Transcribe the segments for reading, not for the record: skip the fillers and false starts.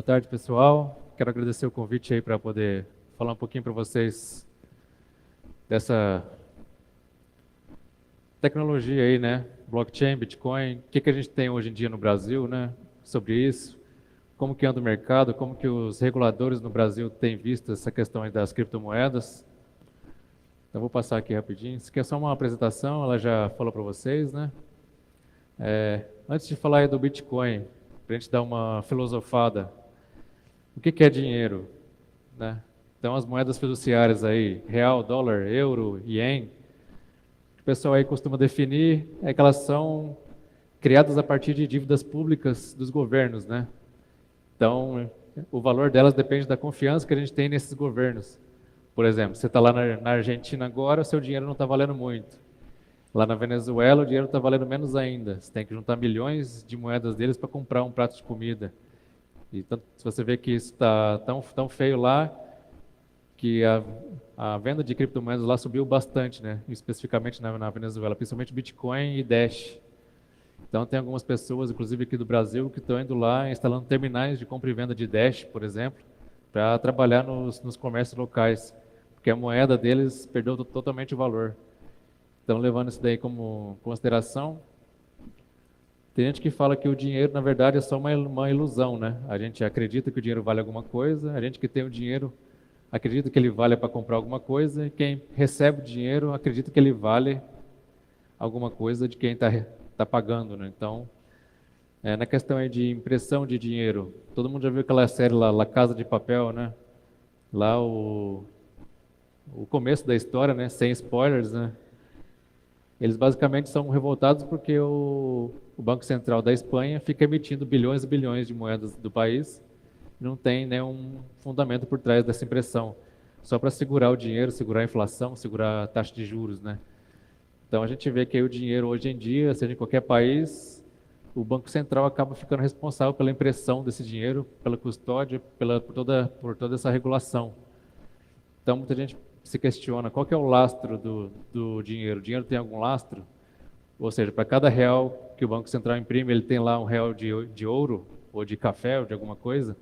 Boa tarde, pessoal. Quero agradecer o convite aí para poder falar um pouquinho para vocês dessa tecnologia aí, né? Blockchain, Bitcoin, o que que a gente tem hoje em dia no Brasil, né? Sobre isso, como que anda o mercado, como que os reguladores no Brasil têm visto essa questão aí das criptomoedas. Então, vou passar aqui rapidinho. Isso aqui é só uma apresentação, ela já falou para vocês, né? Antes de falar aí do Bitcoin, para a gente dar uma filosofada, o que que é dinheiro, né? Então, as moedas fiduciárias aí, real, dólar, euro, ien, que o pessoal aí costuma definir é que elas são criadas a partir de dívidas públicas dos governos, né? Então, o valor delas depende da confiança que a gente tem nesses governos. Por exemplo, você está lá na Argentina agora, o seu dinheiro não está valendo muito. Lá na Venezuela, o dinheiro está valendo menos ainda. Você tem que juntar milhões de moedas deles para comprar um prato de comida. E tanto, se você vê que isso está tão feio lá, que a venda de criptomoedas lá subiu bastante, né? Especificamente na Venezuela, principalmente Bitcoin e Dash. Então tem algumas pessoas, inclusive aqui do Brasil, que estão indo lá instalando terminais de compra e venda de Dash, por exemplo, para trabalhar nos comércios locais, porque a moeda deles perdeu totalmente o valor. Então, levando isso daí como consideração, tem gente que fala que o dinheiro, na verdade, é só uma ilusão, né? A gente acredita que o dinheiro vale alguma coisa, a gente que tem o dinheiro acredita que ele vale para comprar alguma coisa, e quem recebe o dinheiro acredita que ele vale alguma coisa de quem tá pagando, né? Então, na questão aí de impressão de dinheiro, todo mundo já viu aquela série lá, La Casa de Papel, né? Lá o começo da história, né? Sem spoilers, né? Eles basicamente são revoltados porque o Banco Central da Espanha fica emitindo bilhões e bilhões de moedas do país, e não tem nenhum fundamento por trás dessa impressão, só para segurar o dinheiro, segurar a inflação, segurar a taxa de juros, né? Então a gente vê que aí o dinheiro hoje em dia, seja em qualquer país, o Banco Central acaba ficando responsável pela impressão desse dinheiro, pela custódia, por toda essa regulação. Então muita gente se questiona qual que é o lastro do dinheiro. O dinheiro tem algum lastro? Ou seja, para cada real que o Banco Central imprime, ele tem lá um real de ouro, ou de café, ou de alguma coisa?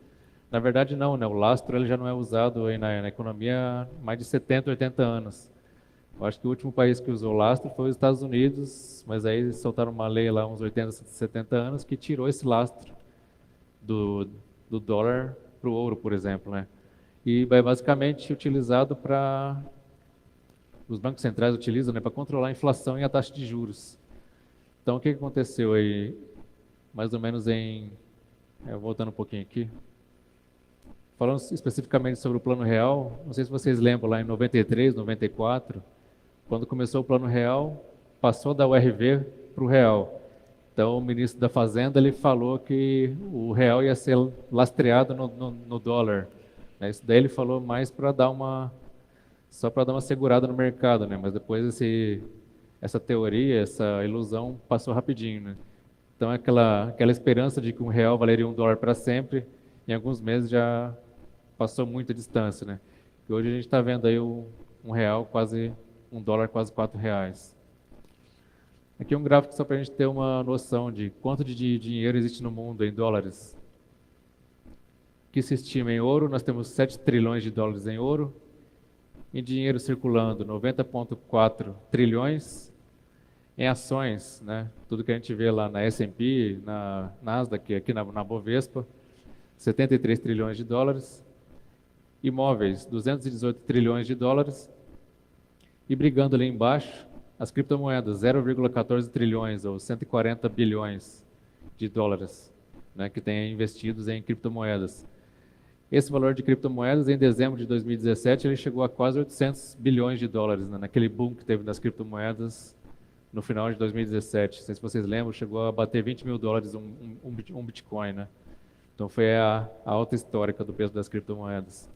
Na verdade, não, né? O lastro ele já não é usado aí na economia há mais de 70, 80 anos. Eu acho que o último país que usou lastro foi os Estados Unidos, mas aí eles soltaram uma lei lá uns 80, 70 anos que tirou esse lastro do, do dólar para o ouro, por exemplo, né? E é basicamente utilizado para os bancos centrais utilizam, né, para controlar a inflação e a taxa de juros. Então, o que aconteceu aí, mais ou menos voltando um pouquinho aqui, falando especificamente sobre o Plano Real, não sei se vocês lembram, lá em 93, 94, quando começou o Plano Real, passou da URV para o Real. Então, o ministro da Fazenda ele falou que o real ia ser lastreado no dólar, né? Isso daí ele falou mais para dar só para dar uma segurada no mercado, né? Mas depois essa teoria, essa ilusão passou rapidinho, né? Então, aquela esperança de que um real valeria um dólar para sempre, em alguns meses já passou muita distância, né? E hoje a gente está vendo aí um real quase, um dólar quase R$ 4. Aqui é um gráfico só para a gente ter uma noção de quanto de dinheiro existe no mundo em dólares. Que se estima em ouro, nós temos 7 trilhões de dólares em ouro, em dinheiro circulando 90,4 trilhões, em ações, né? Tudo que a gente vê lá na S&P, na Nasdaq, aqui na Bovespa, 73 trilhões de dólares, imóveis, 218 trilhões de dólares, e brigando ali embaixo, as criptomoedas, 0,14 trilhões ou 140 bilhões de dólares, né, que têm investidos em criptomoedas. Esse valor de criptomoedas, em dezembro de 2017, ele chegou a quase 800 bilhões de dólares, né, naquele boom que teve das criptomoedas no final de 2017. Não sei se vocês lembram, chegou a bater 20 mil dólares um Bitcoin, né? Então foi a alta histórica do preço das criptomoedas.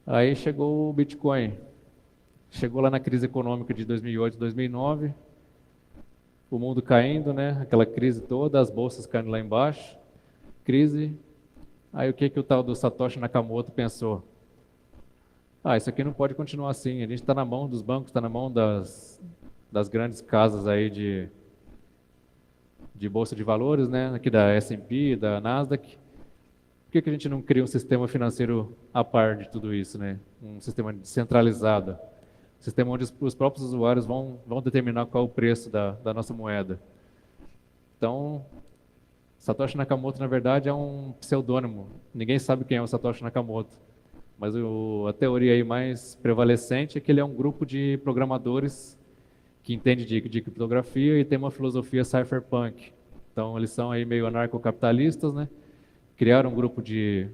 Aí chegou o Bitcoin. Chegou lá na crise econômica de 2008, 2009, o mundo caindo, né? Aquela crise toda, as bolsas caindo lá embaixo, crise. Aí o que o tal do Satoshi Nakamoto pensou? Isso aqui não pode continuar assim. A gente está na mão dos bancos, está na mão das grandes casas aí de bolsa de valores, né? Aqui da S&P, da Nasdaq. que que a gente não cria um sistema financeiro a par de tudo isso, né? Um sistema descentralizado, um sistema onde os próprios usuários vão determinar qual é o preço da nossa moeda. Então, Satoshi Nakamoto, na verdade, é um pseudônimo. Ninguém sabe quem é o Satoshi Nakamoto. Mas a teoria aí mais prevalecente é que ele é um grupo de programadores que entende de criptografia e tem uma filosofia cypherpunk. Então, eles são aí meio anarcocapitalistas, né? Criaram um grupo de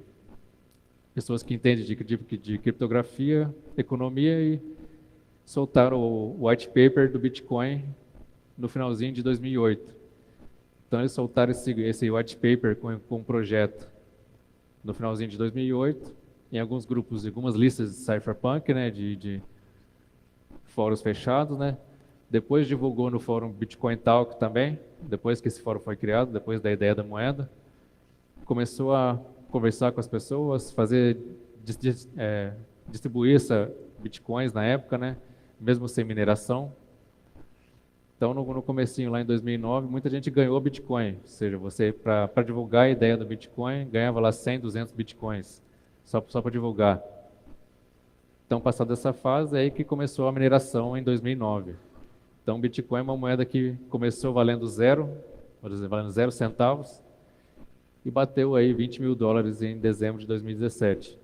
pessoas que entendem de criptografia, economia e soltaram o white paper do Bitcoin no finalzinho de 2008. Então, eles soltaram esse white paper com um projeto no finalzinho de 2008, em alguns grupos, algumas listas de cypherpunk, né, de fóruns fechados, né. Depois divulgou no fórum Bitcoin Talk também, depois que esse fórum foi criado, depois da ideia da moeda. Começou a conversar com as pessoas, distribuir bitcoins na época, né, mesmo sem mineração. Então, no comecinho, lá em 2009, muita gente ganhou Bitcoin. Ou seja, você, para divulgar a ideia do Bitcoin, ganhava lá 100, 200 Bitcoins, só para divulgar. Então, passada essa fase, é aí que começou a mineração em 2009. Então, Bitcoin é uma moeda que começou valendo zero, por exemplo, valendo 0 centavos, e bateu aí 20 mil dólares em dezembro de 2017.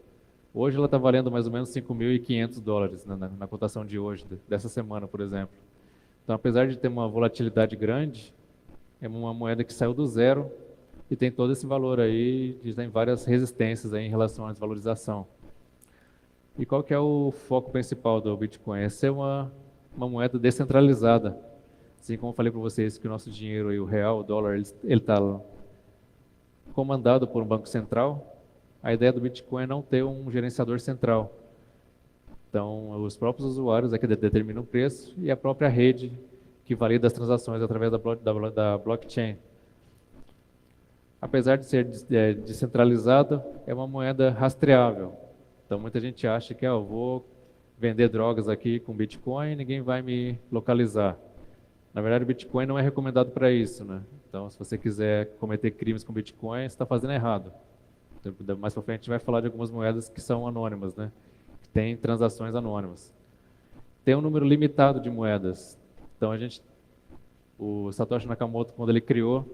Hoje ela está valendo mais ou menos 5.500 dólares na cotação de hoje, dessa semana, por exemplo. Então, apesar de ter uma volatilidade grande, é uma moeda que saiu do zero e tem todo esse valor aí, tem várias resistências aí em relação à desvalorização. E qual que é o foco principal do Bitcoin? É ser uma moeda descentralizada. Assim como eu falei para vocês que o nosso dinheiro, aí, o real, o dólar, ele está comandado por um banco central. A ideia do Bitcoin é não ter um gerenciador central. Então, os próprios usuários é que determinam o preço e a própria rede que valida as transações através da blockchain. Apesar de ser descentralizado, é uma moeda rastreável. Então, muita gente acha que eu vou vender drogas aqui com Bitcoin e ninguém vai me localizar. Na verdade, o Bitcoin não é recomendado para isso, né? Então, se você quiser cometer crimes com Bitcoin, você está fazendo errado. Então, mais para frente, a gente vai falar de algumas moedas que são anônimas, né? Tem transações anônimas. Tem um número limitado de moedas. Então, o Satoshi Nakamoto, quando ele criou,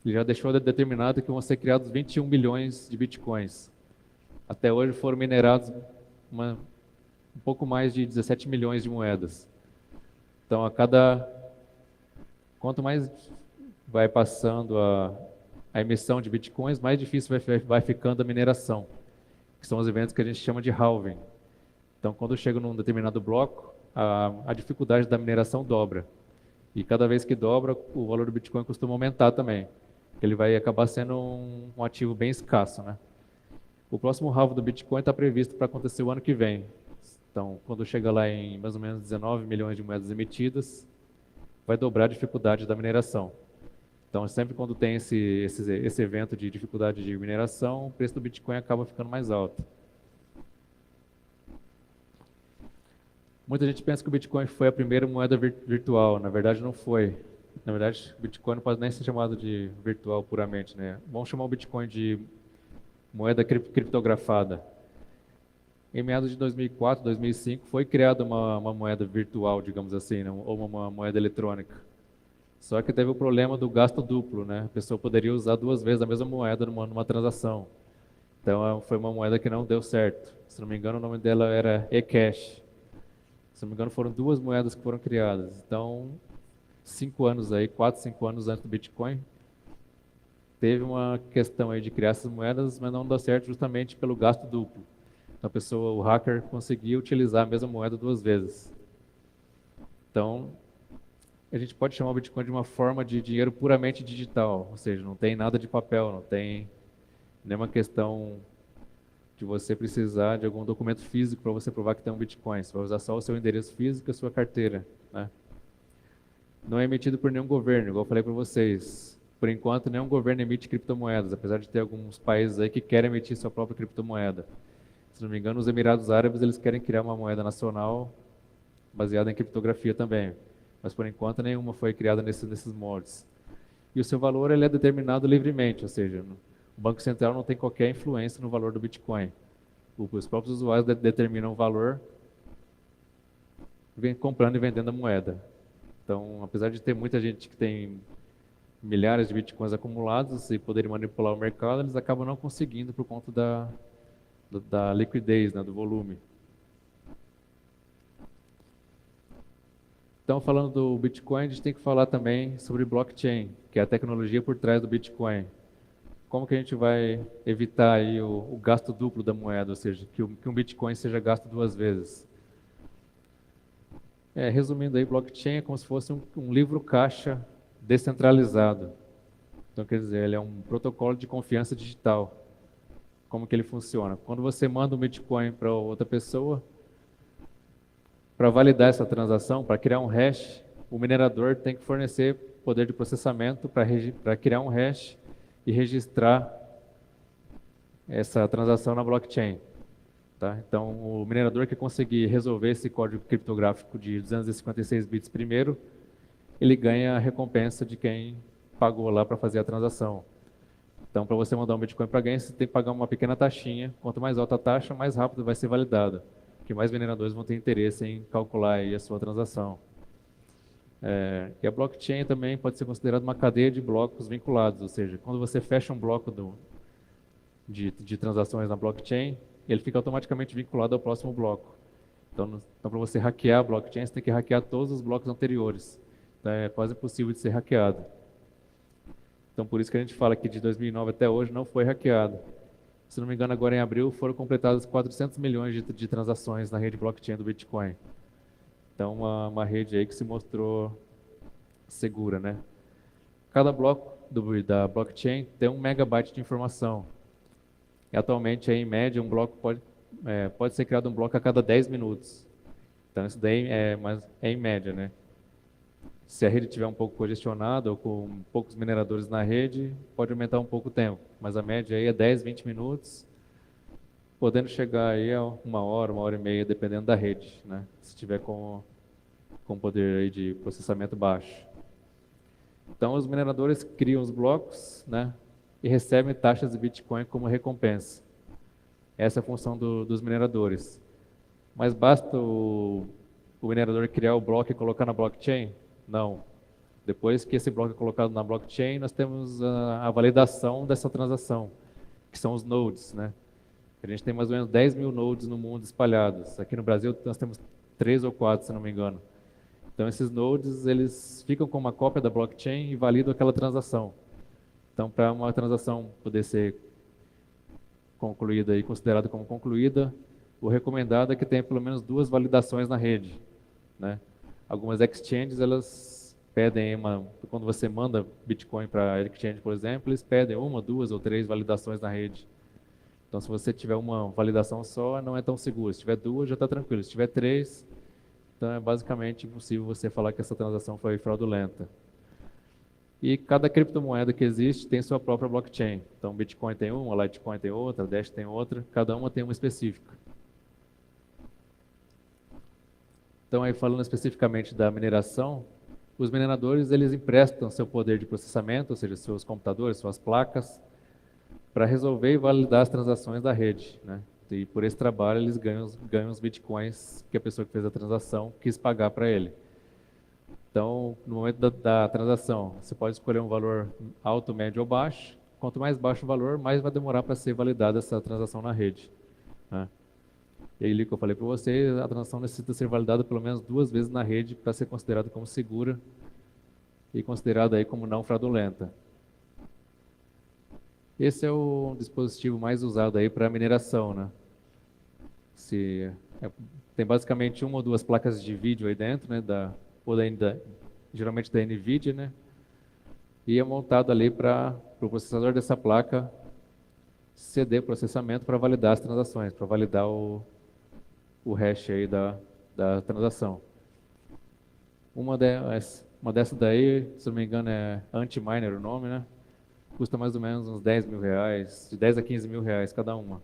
ele já deixou determinado que vão ser criados 21 milhões de bitcoins. Até hoje foram minerados um pouco mais de 17 milhões de moedas. Então, quanto mais vai passando a emissão de bitcoins, mais difícil vai ficando a mineração, que são os eventos que a gente chama de halving. Então, quando chega num determinado bloco, a dificuldade da mineração dobra. E cada vez que dobra, o valor do Bitcoin costuma aumentar também. Ele vai acabar sendo um ativo bem escasso, né? O próximo halving do Bitcoin está previsto para acontecer o ano que vem. Então, quando chega lá em mais ou menos 19 milhões de moedas emitidas, vai dobrar a dificuldade da mineração. Então, sempre quando tem esse evento de dificuldade de mineração, o preço do Bitcoin acaba ficando mais alto. Muita gente pensa que o Bitcoin foi a primeira moeda virtual. Na verdade, não foi. Na verdade, o Bitcoin não pode nem ser chamado de virtual puramente, né? Vamos chamar o Bitcoin de moeda criptografada. Em meados de 2004, 2005, foi criada uma moeda virtual, digamos assim, né? Ou uma moeda eletrônica. Só que teve o problema do gasto duplo, né? A pessoa poderia usar 2 vezes a mesma moeda numa transação. Então, foi uma moeda que não deu certo. Se não me engano, o nome dela era eCash. Se não me engano, foram 2 moedas que foram criadas. Então, 5 anos aí, 4, 5 anos antes do Bitcoin, teve uma questão aí de criar essas moedas, mas não deu certo justamente pelo gasto duplo. Então, o hacker conseguia utilizar a mesma moeda 2 vezes. Então, a gente pode chamar o Bitcoin de uma forma de dinheiro puramente digital, ou seja, não tem nada de papel, não tem nenhuma questão de você precisar de algum documento físico para você provar que tem um Bitcoin. Você vai usar só o seu endereço físico e a sua carteira, né? Não é emitido por nenhum governo, igual eu falei para vocês. Por enquanto, nenhum governo emite criptomoedas, apesar de ter alguns países aí que querem emitir sua própria criptomoeda. Se não me engano, os Emirados Árabes eles querem criar uma moeda nacional baseada em criptografia também. Mas, por enquanto, nenhuma foi criada nesses moldes. E o seu valor ele é determinado livremente, ou seja, O Banco Central não tem qualquer influência no valor do Bitcoin. Os próprios usuários determinam o valor, vem comprando e vendendo a moeda. Então, apesar de ter muita gente que tem milhares de Bitcoins acumulados e poderem manipular o mercado, eles acabam não conseguindo por conta da liquidez, né, do volume. Então, falando do Bitcoin, a gente tem que falar também sobre blockchain, que é a tecnologia por trás do Bitcoin. Como que a gente vai evitar aí o gasto duplo da moeda, ou seja, que um Bitcoin seja gasto duas vezes? Resumindo aí, blockchain é como se fosse um livro caixa descentralizado. Então, quer dizer, ele é um protocolo de confiança digital. Como que ele funciona? Quando você manda um Bitcoin para outra pessoa, para validar essa transação, para criar um hash, o minerador tem que fornecer poder de processamento para criar um hash e registrar essa transação na blockchain. Tá? Então, o minerador que conseguir resolver esse código criptográfico de 256 bits primeiro, ele ganha a recompensa de quem pagou lá para fazer a transação. Então, para você mandar um Bitcoin para alguém, você tem que pagar uma pequena taxinha. Quanto mais alta a taxa, mais rápido vai ser validado, porque mais mineradores vão ter interesse em calcular aí a sua transação. E a blockchain também pode ser considerada uma cadeia de blocos vinculados, ou seja, quando você fecha um bloco de transações na blockchain, ele fica automaticamente vinculado ao próximo bloco. Então para você hackear a blockchain, você tem que hackear todos os blocos anteriores. Então, é quase impossível de ser hackeado. Então, por isso que a gente fala que de 2009 até hoje não foi hackeado. Se não me engano, agora em abril foram completadas 400 milhões de transações na rede blockchain do Bitcoin. Então, uma rede aí que se mostrou segura, né? Cada bloco da blockchain tem 1 megabyte de informação. E atualmente, aí, em média, um bloco pode ser criado um bloco a cada 10 minutos. Então, isso daí é em média, né? Se a rede estiver um pouco congestionada ou com poucos mineradores na rede, pode aumentar um pouco o tempo. Mas a média aí é 10, 20 minutos, podendo chegar aí a 1 hora e meia, dependendo da rede, né? Se tiver com poder aí de processamento baixo. Então, os mineradores criam os blocos, né? E recebem taxas de Bitcoin como recompensa. Essa é a função dos mineradores. Mas basta o minerador criar o bloco e colocar na blockchain? Não. Depois que esse bloco é colocado na blockchain, nós temos a validação dessa transação, que são os nodes, né? A gente tem mais ou menos 10 mil nodes no mundo espalhados. Aqui no Brasil nós temos 3 ou 4, se não me engano. Então esses nodes, eles ficam com uma cópia da blockchain e validam aquela transação. Então, para uma transação poder ser concluída e considerada como concluída, o recomendado é que tenha pelo menos 2 validações na rede, né? Algumas exchanges, elas pedem quando você manda Bitcoin para a exchange, por exemplo, eles pedem 1, 2 ou 3 validações na rede. Então, se você tiver uma validação só, não é tão seguro. Se tiver 2, já está tranquilo. Se tiver 3, então é basicamente impossível você falar que essa transação foi fraudulenta. E cada criptomoeda que existe tem sua própria blockchain. Então, Bitcoin tem uma, Litecoin tem outra, Dash tem outra, cada uma tem uma específica. Então, aí falando especificamente da mineração, os mineradores eles emprestam seu poder de processamento, ou seja, seus computadores, suas placas, para resolver e validar as transações da rede, né? E por esse trabalho eles ganham os bitcoins que a pessoa que fez a transação quis pagar para ele. Então, no momento da transação, você pode escolher um valor alto, médio ou baixo. Quanto mais baixo o valor, mais vai demorar para ser validada essa transação na rede, né? E aí, que eu falei para você, a transação necessita ser validada pelo menos 2 vezes na rede para ser considerada como segura e considerada aí como não fraudulenta. Esse é o dispositivo mais usado aí para mineração, né? Tem basicamente 1 ou 2 placas de vídeo aí dentro, né? Geralmente da NVIDIA, né? E é montado ali para o processador dessa placa ceder processamento para validar as transações, para validar o hash aí da transação. Uma dessas daí, se não me engano, é Antminer o nome, né? Custa mais ou menos uns 10 mil reais, de 10 a 15 mil reais cada uma.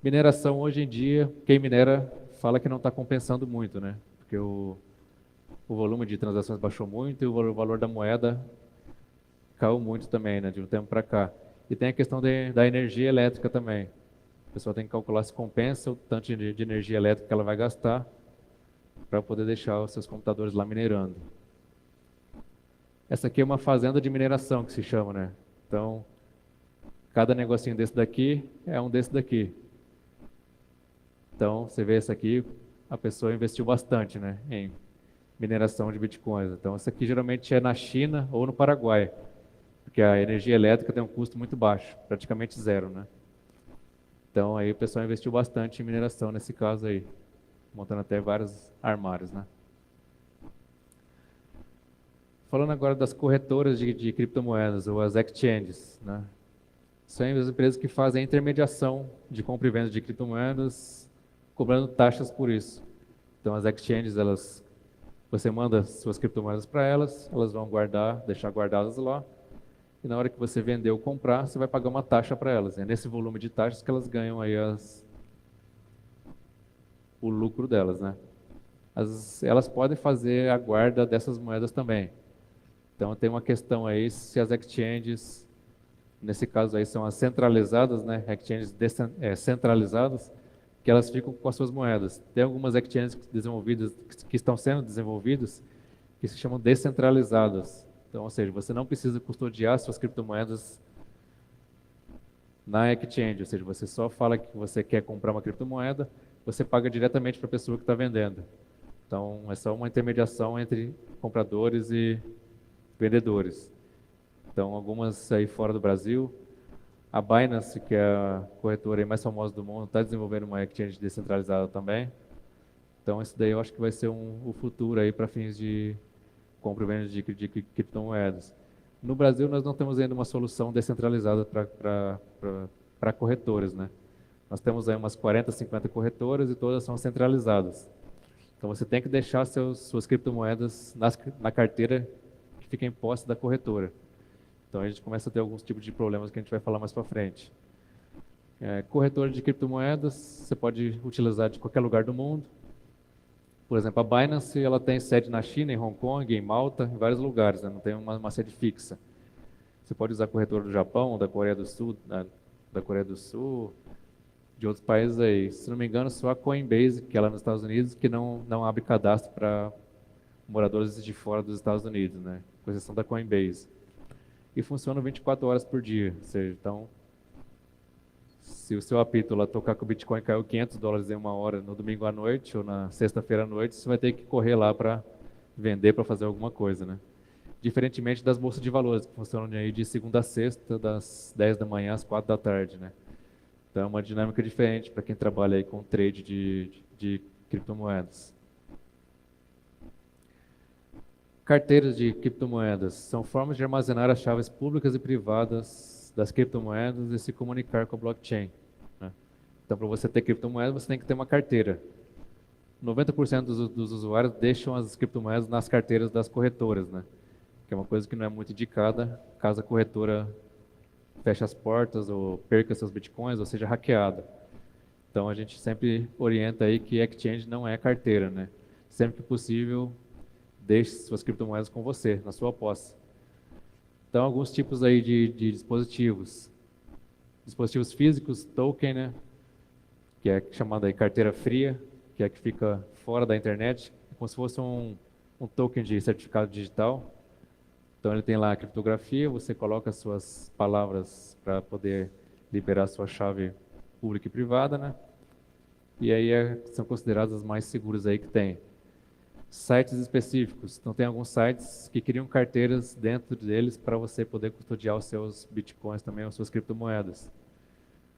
Mineração hoje em dia, quem minera fala que não está compensando muito, né? Porque o volume de transações baixou muito e o valor da moeda caiu muito também, né? De um tempo para cá. E tem a questão da energia elétrica também. A pessoa tem que calcular se compensa o tanto de energia elétrica que ela vai gastar para poder deixar os seus computadores lá minerando. Essa aqui é uma fazenda de mineração que se chama, né? Então, cada negocinho desse daqui é um desse daqui. Então, você vê essa aqui, a pessoa investiu bastante, né, em mineração de bitcoins. Então, essa aqui geralmente é na China ou no Paraguai, porque a energia elétrica tem um custo muito baixo, praticamente zero, né? Então, aí o pessoal investiu bastante em mineração nesse caso aí, montando até vários armários, né? Falando agora das corretoras de criptomoedas, ou as exchanges, né? São as empresas que fazem a intermediação de compra e venda de criptomoedas, cobrando taxas por isso. Então, as exchanges, você manda suas criptomoedas para elas, elas vão guardar, deixar guardadas lá, e na hora que você vender ou comprar, você vai pagar uma taxa para elas. É nesse volume de taxas que elas ganham aí o lucro delas, né? Elas podem fazer a guarda dessas moedas também. Então, tem uma questão aí se as exchanges, nesse caso aí são as centralizadas, né? Exchanges centralizadas, que elas ficam com as suas moedas. Tem algumas exchanges desenvolvidas, que estão sendo desenvolvidas, que se chamam descentralizadas. Então, ou seja, você não precisa custodiar suas criptomoedas na exchange, ou seja, você só fala que você quer comprar uma criptomoeda, você paga diretamente para a pessoa que está vendendo. Então, é só uma intermediação entre compradores e vendedores. Então, algumas aí fora do Brasil, a Binance, que é a corretora aí mais famosa do mundo, está desenvolvendo uma exchange descentralizada também. Então, isso daí eu acho que vai ser o futuro aí para fins de compra e venda de criptomoedas. No Brasil, nós não temos ainda uma solução descentralizada para corretoras, né? Nós temos aí umas 40, 50 corretoras e todas são centralizadas. Então, você tem que deixar suas criptomoedas na carteira que fica em posse da corretora. Então, a gente começa a ter alguns tipos de problemas que a gente vai falar mais para frente. Corretora de criptomoedas, você pode utilizar de qualquer lugar do mundo. Por exemplo, a Binance, ela tem sede na China, em Hong Kong, em Malta, em vários lugares, né? Não tem uma sede fixa. Você pode usar corretora do Japão, da Coreia do Sul, da Coreia do Sul, de outros países aí. Se não me engano, só a Coinbase, que é lá nos Estados Unidos, que não abre cadastro para moradores de fora dos Estados Unidos, né? Com exceção da Coinbase. E funciona 24 horas por dia. Ou seja, então, se o seu apito lá tocar que o Bitcoin caiu $500 em uma hora no domingo à noite ou na sexta-feira à noite, você vai ter que correr lá para vender, para fazer alguma coisa, né? Diferentemente das bolsas de valores, que funcionam aí de segunda a sexta, das 10 da manhã às 4 da tarde, né? Então é uma dinâmica diferente para quem trabalha aí com trade de criptomoedas. Carteiras de criptomoedas são formas de armazenar as chaves públicas e privadas das criptomoedas e se comunicar com a blockchain, né? Então, para você ter criptomoedas, você tem que ter uma carteira. 90% dos usuários deixam as criptomoedas nas carteiras das corretoras, né? Que é uma coisa que não é muito indicada caso a corretora feche as portas ou perca seus bitcoins ou seja hackeada. Então, a gente sempre orienta aí que exchange não é carteira, né? Sempre que possível, deixe suas criptomoedas com você, na sua posse. Então, alguns tipos aí de dispositivos. Dispositivos físicos, token, né? Que é chamada aí carteira fria, que é a que fica fora da internet, como se fosse um token de certificado digital. Então, ele tem lá a criptografia, você coloca as suas palavras para poder liberar a sua chave pública e privada, né? E aí são consideradas as mais seguras aí que tem. Sites específicos. Então, tem alguns sites que criam carteiras dentro deles para você poder custodiar os seus bitcoins também, as suas criptomoedas.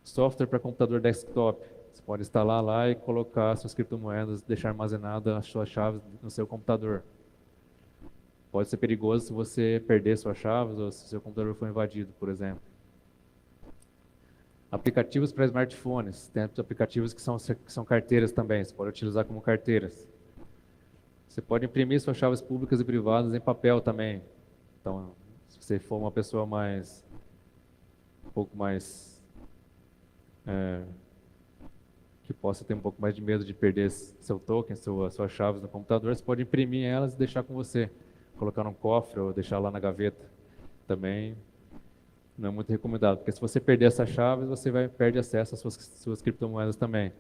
Software para computador desktop. Você pode instalar lá e colocar suas criptomoedas, deixar armazenada as suas chaves no seu computador. Pode ser perigoso se você perder suas chaves ou se seu computador for invadido, por exemplo. Aplicativos para smartphones. Tem aplicativos que são carteiras também, você pode utilizar como carteiras. Você pode imprimir suas chaves públicas e privadas em papel também. Então, se você for uma pessoa um pouco mais, que possa ter um pouco mais de medo de perder seu token, suas chaves no computador, você pode imprimir elas e deixar com você. Colocar num cofre ou deixar lá na gaveta. Também Não é muito recomendado, porque se você perder essas chaves, você vai perder acesso às suas criptomoedas também.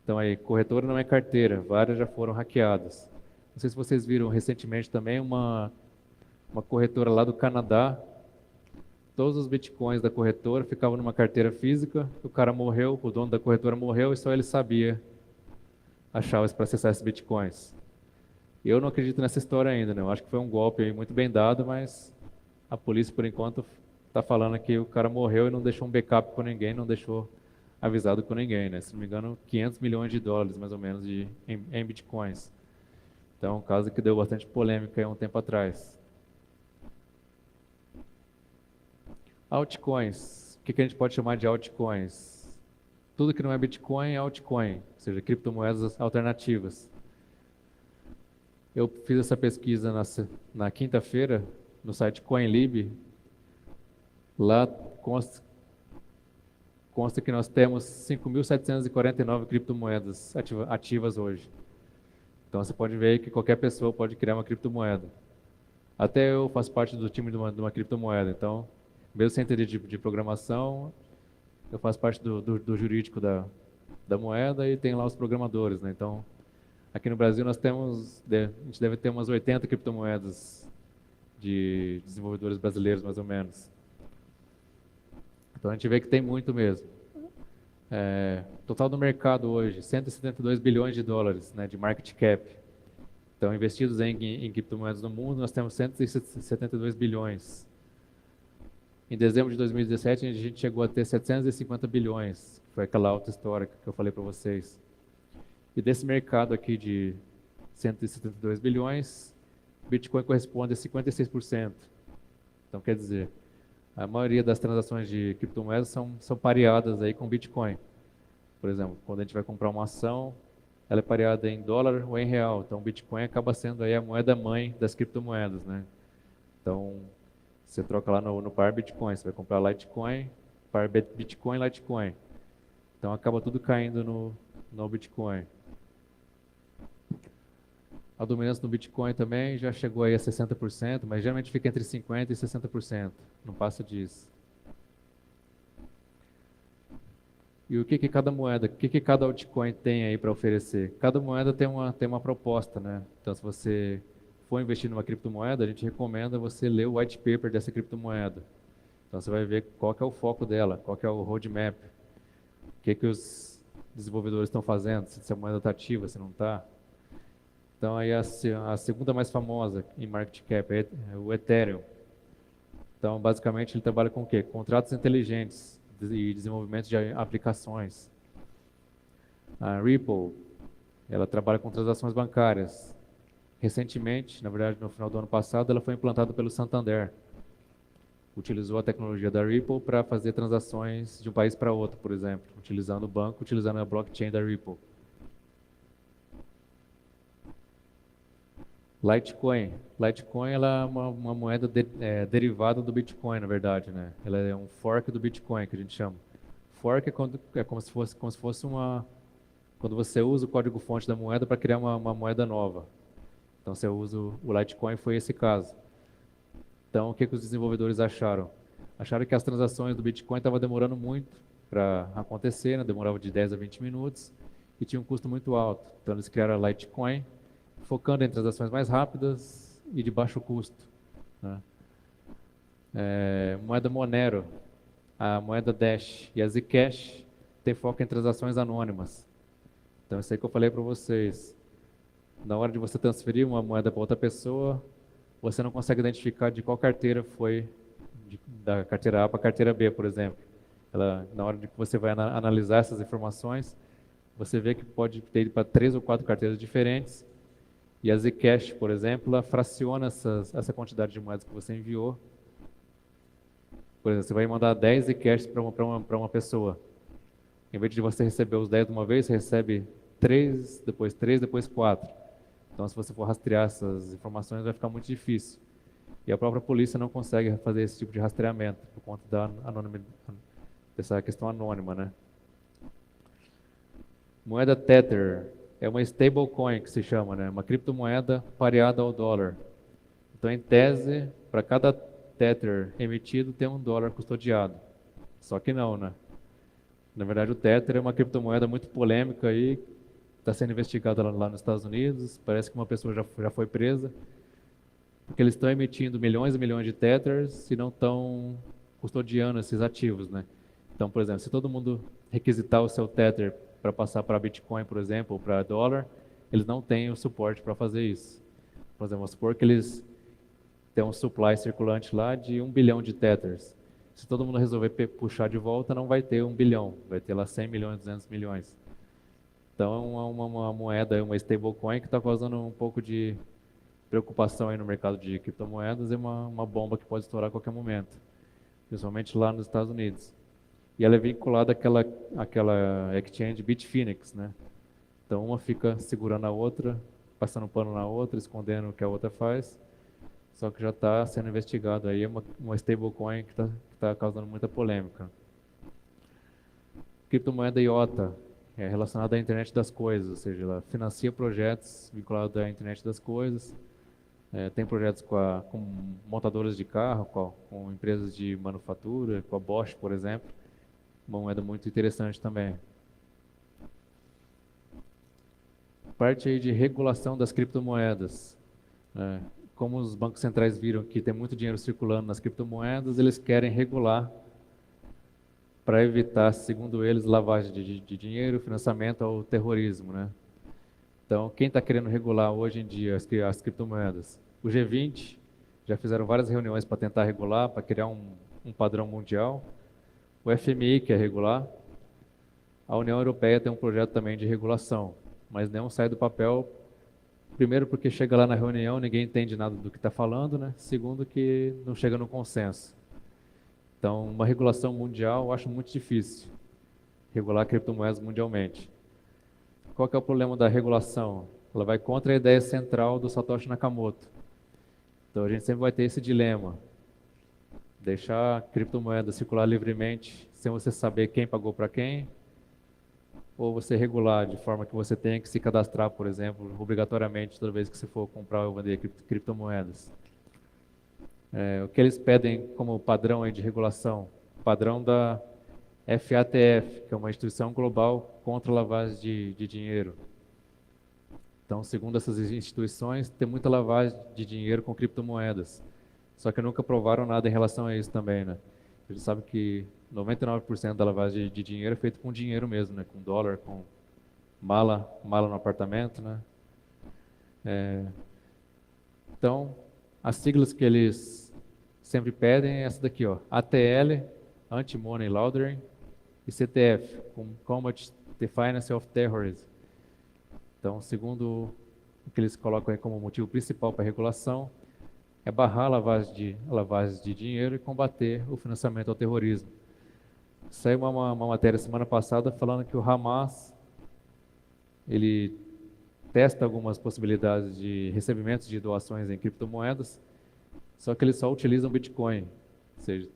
Então aí, corretora não é carteira, várias já foram hackeadas. Não sei se vocês viram recentemente também uma corretora lá do Canadá. Todos os bitcoins da corretora ficavam numa carteira física, o cara morreu, o dono da corretora morreu e só ele sabia as chaves para acessar esses bitcoins. Eu não acredito nessa história ainda, né? Eu acho que foi um golpe aí muito bem dado, mas a polícia, por enquanto, está falando que o cara morreu e não deixou um backup com ninguém, não deixou avisado com ninguém, né? Se não me engano, 500 milhões de dólares, mais ou menos, em bitcoins. Então, é um caso que deu bastante polêmica aí um tempo atrás. Altcoins. O que a gente pode chamar de altcoins? Tudo que não é Bitcoin é altcoin, ou seja, criptomoedas alternativas. Eu fiz essa pesquisa na quinta-feira no site CoinLib. Lá consta que nós temos 5.749 criptomoedas ativas hoje. Então você pode ver aí que qualquer pessoa pode criar uma criptomoeda. Até eu faço parte do time de uma criptomoeda. Então, mesmo sem entender de programação, eu faço parte do jurídico da moeda e tem lá os programadores, né? Então, aqui no Brasil a gente deve ter umas 80 criptomoedas de desenvolvedores brasileiros, mais ou menos. Então a gente vê que tem muito mesmo. Total do mercado hoje, 172 bilhões de dólares, né, de market cap. Então, investidos em criptomoedas no mundo, nós temos 172 bilhões. Em dezembro de 2017, a gente chegou a ter 750 bilhões, que foi aquela alta histórica que eu falei para vocês. E desse mercado aqui de 172 bilhões, Bitcoin corresponde a 56%. Então, quer dizer, a maioria das transações de criptomoedas são pareadas aí com Bitcoin. Por exemplo, quando a gente vai comprar uma ação, ela é pareada em dólar ou em real. Então, o Bitcoin acaba sendo aí a moeda mãe das criptomoedas, né? Então, você troca lá no par Bitcoin, você vai comprar Litecoin, par Bitcoin, Litecoin. Então, acaba tudo caindo no Bitcoin. A dominância no Bitcoin também já chegou aí a 60%, mas geralmente fica entre 50% e 60%, não passa disso. E o que cada moeda, o que cada altcoin tem aí para oferecer? Cada moeda tem uma proposta, né? Então, se você for investir numa criptomoeda, a gente recomenda você ler o white paper dessa criptomoeda. Então, você vai ver qual que é o foco dela, qual que é o roadmap, o que os desenvolvedores estão fazendo, se a moeda está ativa, se não está. Então, aí a segunda mais famosa em market cap é o Ethereum. Então, basicamente, ele trabalha com o quê? Contratos inteligentes e desenvolvimento de aplicações. A Ripple, ela trabalha com transações bancárias. Recentemente, na verdade, no final do ano passado, ela foi implantada pelo Santander. Utilizou a tecnologia da Ripple para fazer transações de um país para outro, por exemplo, utilizando o banco, utilizando a blockchain da Ripple. Litecoin. Litecoin ela é uma moeda derivada do Bitcoin, na verdade, né? Ela é um fork do Bitcoin, que a gente chama. Fork é como se fosse quando você usa o código-fonte da moeda para criar uma moeda nova. Então, você usa o Litecoin, foi esse caso. Então, o que os desenvolvedores acharam? Acharam que as transações do Bitcoin estavam demorando muito para acontecer, né? Demorava de 10 a 20 minutos e tinha um custo muito alto. Então, eles criaram a Litecoin, focando em transações mais rápidas e de baixo custo, né? Moeda Monero, a moeda Dash e a Zcash tem foco em transações anônimas. Então, isso aí que eu falei para vocês. Na hora de você transferir uma moeda para outra pessoa, você não consegue identificar de qual carteira foi, da carteira A para a carteira B, por exemplo. Na hora de que você vai analisar essas informações, você vê que pode ter para 3 ou 4 carteiras diferentes. E a Zcash, por exemplo, ela fraciona essa quantidade de moedas que você enviou. Por exemplo, você vai mandar 10 Zcash para uma pessoa. Em vez de você receber os 10 de uma vez, você recebe 3, depois 4. Então, se você for rastrear essas informações, vai ficar muito difícil. E a própria polícia não consegue fazer esse tipo de rastreamento, por conta dessa questão anônima, né? Moeda Tether é uma stablecoin que se chama, né? Uma criptomoeda pareada ao dólar. Então, em tese, para cada Tether emitido tem $1 custodiado. Só que não, né? Na verdade, o Tether é uma criptomoeda muito polêmica aí, está sendo investigada lá nos Estados Unidos. Parece que uma pessoa já foi presa, porque eles estão emitindo milhões e milhões de Tethers e não estão custodiando esses ativos, né? Então, por exemplo, se todo mundo requisitar o seu Tether para passar para Bitcoin, por exemplo, ou para dólar, eles não têm o suporte para fazer isso. Por exemplo, vamos supor que eles têm um supply circulante lá de 1 bilhão de Tethers. Se todo mundo resolver puxar de volta, não vai ter 1 bilhão, vai ter lá 100 milhões, 200 milhões. Então, é uma moeda, uma stablecoin que está causando um pouco de preocupação aí no mercado de criptomoedas e uma bomba que pode estourar a qualquer momento, principalmente lá nos Estados Unidos. E ela é vinculada àquela exchange Bitfinex, né? Então, uma fica segurando a outra, passando pano na outra, escondendo o que a outra faz. Só que já está sendo investigado aí, é uma stablecoin que está causando muita polêmica. Criptomoeda IOTA é relacionada à internet das coisas, ou seja, ela financia projetos vinculados à internet das coisas. Tem projetos com montadoras de carro, com empresas de manufatura, com a Bosch, por exemplo. Uma moeda muito interessante também. Parte aí de regulação das criptomoedas. Como os bancos centrais viram que tem muito dinheiro circulando nas criptomoedas, eles querem regular para evitar, segundo eles, lavagem de dinheiro, financiamento ao terrorismo, né? Então, quem está querendo regular hoje em dia as criptomoedas? O G20 já fizeram várias reuniões para tentar regular, para criar um padrão mundial. O FMI quer regular. A União Europeia tem um projeto também de regulação, mas nenhum sai do papel. Primeiro, porque chega lá na reunião, ninguém entende nada do que está falando, né? Segundo, que não chega no consenso. Então, uma regulação mundial eu acho muito difícil, regular criptomoedas mundialmente. Qual que é o problema da regulação? Ela vai contra a ideia central do Satoshi Nakamoto. Então, a gente sempre vai ter esse dilema. Deixar a criptomoeda circular livremente, sem você saber quem pagou para quem, ou você regular de forma que você tenha que se cadastrar, por exemplo, obrigatoriamente toda vez que você for comprar ou vender criptomoedas. O que eles pedem como padrão aí de regulação? Padrão da FATF, que é uma instituição global contra a lavagem de dinheiro. Então, segundo essas instituições, tem muita lavagem de dinheiro com criptomoedas. Só que nunca provaram nada em relação a isso também, né? A gente sabe que 99% da lavagem de dinheiro é feito com dinheiro mesmo, né? Com dólar, com mala no apartamento, né? Então, as siglas que eles sempre pedem é essa daqui, ó, ATL, Anti-Money Laundering, e CTF, Combat the Finance of Terrorism. Então, segundo o que eles colocam aí como motivo principal para a regulação, é barrar a lavagem de dinheiro e combater o financiamento ao terrorismo. Saiu uma matéria semana passada falando que o Hamas ele testa algumas possibilidades de recebimentos de doações em criptomoedas, só que eles só utilizam Bitcoin. Ou seja,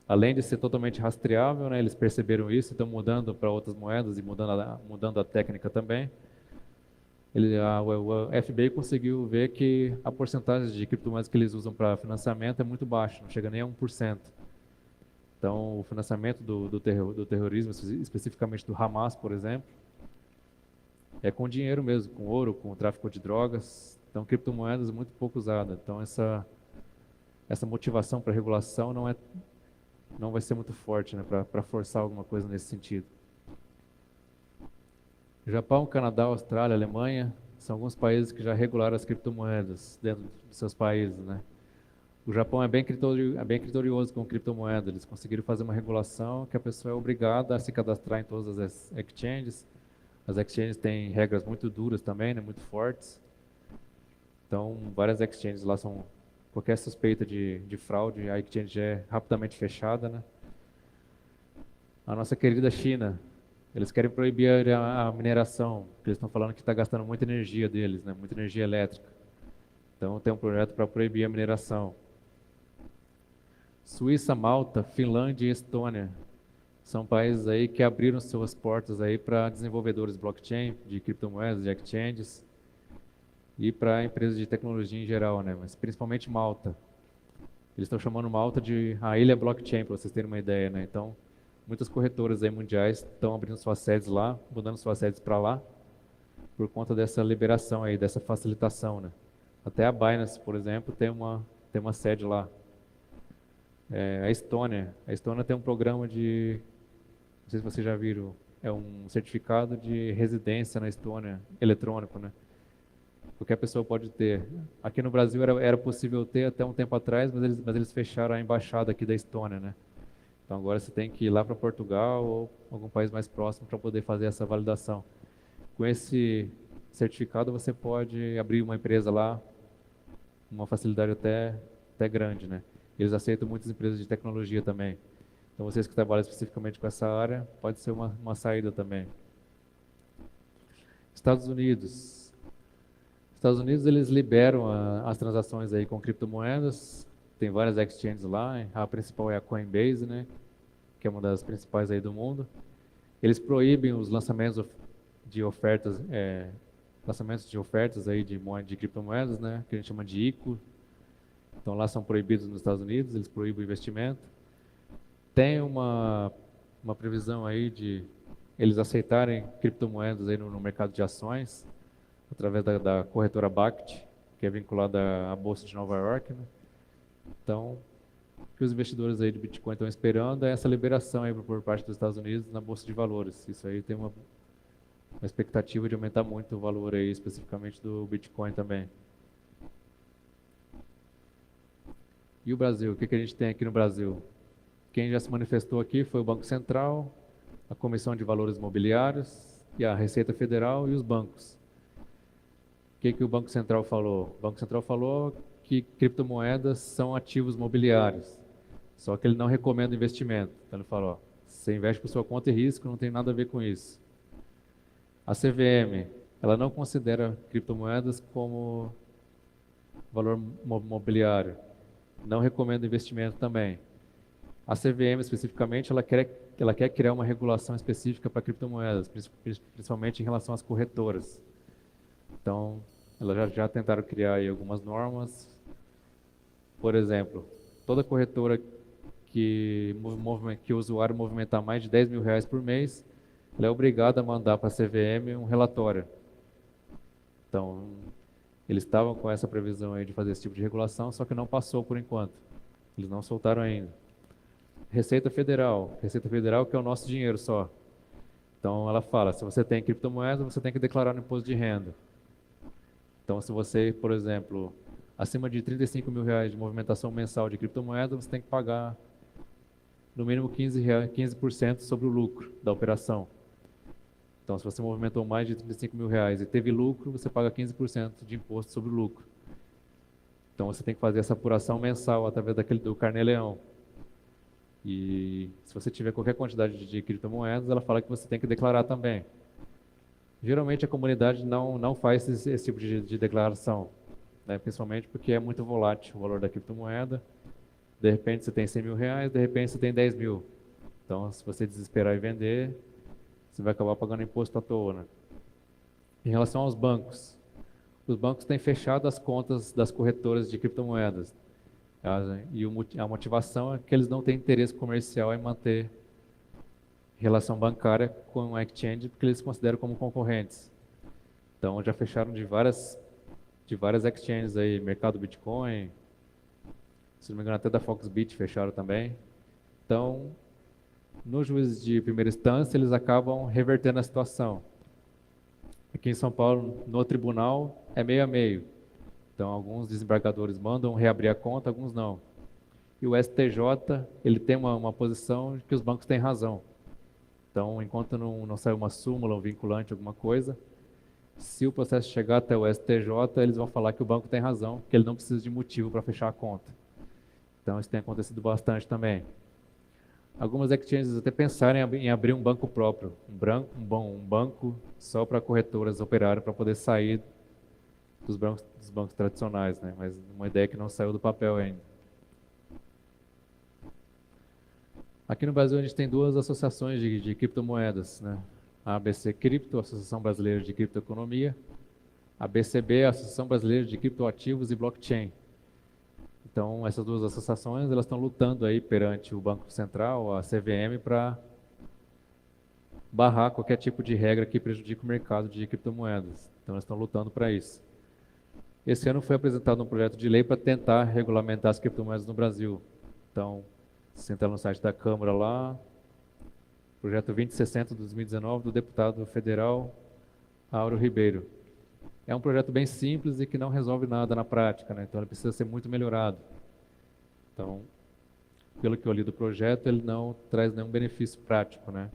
além de ser totalmente rastreável, né, eles perceberam isso e estão mudando para outras moedas e mudando a técnica também. O FBI conseguiu ver que a porcentagem de criptomoedas que eles usam para financiamento é muito baixa, não chega nem a 1%. Então, o financiamento do terrorismo, especificamente do Hamas, por exemplo, é com dinheiro mesmo, com ouro, com tráfico de drogas. Então, criptomoedas muito pouco usadas. Então, essa motivação para regulação não vai ser muito forte, né, para forçar alguma coisa nesse sentido. Japão, Canadá, Austrália, Alemanha são alguns países que já regularam as criptomoedas dentro de seus países, né? O Japão é bem criterioso com criptomoedas. Eles conseguiram fazer uma regulação que a pessoa é obrigada a se cadastrar em todas as exchanges. As exchanges têm regras muito duras também, né, muito fortes. Então, várias exchanges lá são... Qualquer suspeita de fraude, a exchange é rapidamente fechada, né? A nossa querida China, eles querem proibir a mineração, porque eles estão falando que está gastando muita energia deles, né, muita energia elétrica. Então, tem um projeto para proibir a mineração. Suíça, Malta, Finlândia e Estônia são países aí que abriram suas portas aí para desenvolvedores de blockchain, de criptomoedas, de exchanges e para empresas de tecnologia em geral, né? Mas principalmente Malta. Eles estão chamando Malta de a ilha blockchain, para vocês terem uma ideia, né? Então, muitas corretoras aí mundiais estão abrindo suas sedes lá, mudando suas sedes para lá, por conta dessa liberação aí, dessa facilitação, né? Até a Binance, por exemplo, tem uma sede lá. A Estônia tem um programa de, não sei se vocês já viram, é um certificado de residência na Estônia, eletrônico, né? Qualquer pessoa pode ter. Aqui no Brasil era possível ter até um tempo atrás, mas eles fecharam a embaixada aqui da Estônia, né? Então agora você tem que ir lá para Portugal ou algum país mais próximo para poder fazer essa validação. Com esse certificado você pode abrir uma empresa lá, uma facilidade até grande, né? Eles aceitam muitas empresas de tecnologia também. Então vocês que trabalham especificamente com essa área, pode ser uma saída também. Estados Unidos. Estados Unidos eles liberam as transações aí com criptomoedas. Tem várias exchanges lá. A principal é a Coinbase, né? Que é uma das principais aí do mundo. Eles proíbem os de ofertas, lançamentos de ofertas aí de criptomoedas, né? Que a gente chama de ICO. Então lá são proibidos nos Estados Unidos. Eles proíbem o investimento. Tem uma previsão aí de eles aceitarem criptomoedas aí no mercado de ações, através da corretora BACT, que é vinculada à Bolsa de Nova York, né? Então, o que os investidores aí de Bitcoin estão esperando é essa liberação aí por parte dos Estados Unidos na Bolsa de Valores. Isso aí tem uma expectativa de aumentar muito o valor aí, especificamente do Bitcoin também. E o Brasil? O que a gente tem aqui no Brasil? Quem já se manifestou aqui foi o Banco Central, a Comissão de Valores Mobiliários, e a Receita Federal e os bancos. O que o Banco Central falou? O Banco Central falou que criptomoedas são ativos mobiliários, só que ele não recomenda investimento. Então ele falou, ó, você investe por sua conta e risco, não tem nada a ver com isso. A CVM, ela não considera criptomoedas como valor mobiliário, não recomenda investimento também. A CVM, especificamente, ela quer criar uma regulação específica para criptomoedas, principalmente em relação às corretoras. Então, elas já tentaram criar aí algumas normas. Por exemplo, toda corretora que o usuário movimentar mais de R$ 10.000 por mês, ela é obrigada a mandar para a CVM um relatório. Então, eles estavam com essa previsão aí de fazer esse tipo de regulação, só que não passou por enquanto. Eles não soltaram ainda. Receita Federal que é o nosso dinheiro só. Então ela fala, se você tem criptomoeda, você tem que declarar no imposto de renda. Então se você, por exemplo, acima de R$ 35.000 de movimentação mensal de criptomoeda, você tem que pagar no mínimo 15% sobre o lucro da operação. Então se você movimentou mais de R$ 35.000 e teve lucro, você paga 15% de imposto sobre o lucro. Então você tem que fazer essa apuração mensal através do Carnê-Leão. E se você tiver qualquer quantidade de criptomoedas, ela fala que você tem que declarar também. Geralmente a comunidade não faz esse tipo de declaração, né? Principalmente porque é muito volátil o valor da criptomoeda. De repente você tem R$ 100.000, de repente você tem 10 mil. Então, se você desesperar e vender, você vai acabar pagando imposto à toa, né? Em relação aos bancos, os bancos têm fechado as contas das corretoras de criptomoedas. E a motivação é que eles não têm interesse comercial em manter relação bancária com a exchange, porque eles consideram como concorrentes. Então já fecharam de várias exchanges aí, Mercado Bitcoin, se não me engano até da Foxbit fecharam também. Então, no juiz de primeira instância, eles acabam revertendo a situação. Aqui em São Paulo, no tribunal, é meio a meio. Então, alguns desembargadores mandam reabrir a conta, alguns não. E o STJ, ele tem uma posição de que os bancos têm razão. Então, enquanto não sai uma súmula, um vinculante, alguma coisa, se o processo chegar até o STJ, eles vão falar que o banco tem razão, que ele não precisa de motivo para fechar a conta. Então, isso tem acontecido bastante também. Algumas exchanges até pensaram em abrir um banco próprio, um banco só para corretoras operarem, para poder sair dos bancos tradicionais, né? Mas uma ideia que não saiu do papel ainda. Aqui no Brasil a gente tem duas associações de criptomoedas, né? A ABC Cripto, Associação Brasileira de Criptoeconomia, a BCB, a Associação Brasileira de Criptoativos e Blockchain. Então, essas duas associações, elas estão lutando aí perante o Banco Central, a CVM, para barrar qualquer tipo de regra que prejudique o mercado de criptomoedas. Então, elas estão lutando para isso. Esse ano foi apresentado um projeto de lei para tentar regulamentar as criptomoedas no Brasil. Então, se entrar no site da Câmara lá, projeto 2060 de 2019 do deputado federal Auro Ribeiro. É um projeto bem simples e que não resolve nada na prática, né? Então ele precisa ser muito melhorado. Então, pelo que eu li do projeto, ele não traz nenhum benefício prático, né?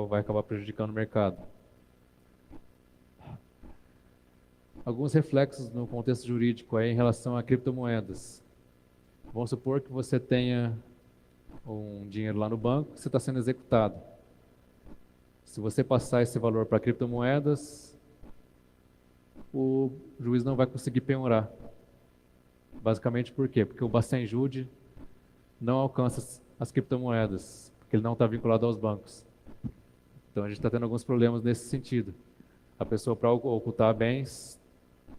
Vai acabar prejudicando o mercado. Alguns reflexos no contexto jurídico aí em relação a criptomoedas. Vamos supor que você tenha um dinheiro lá no banco, que você está sendo executado. Se você passar esse valor para criptomoedas, o juiz não vai conseguir penhorar. Basicamente por quê? Porque o Bacen-Jude não alcança as criptomoedas, porque ele não está vinculado aos bancos. Então a gente está tendo alguns problemas nesse sentido. A pessoa, para ocultar bens,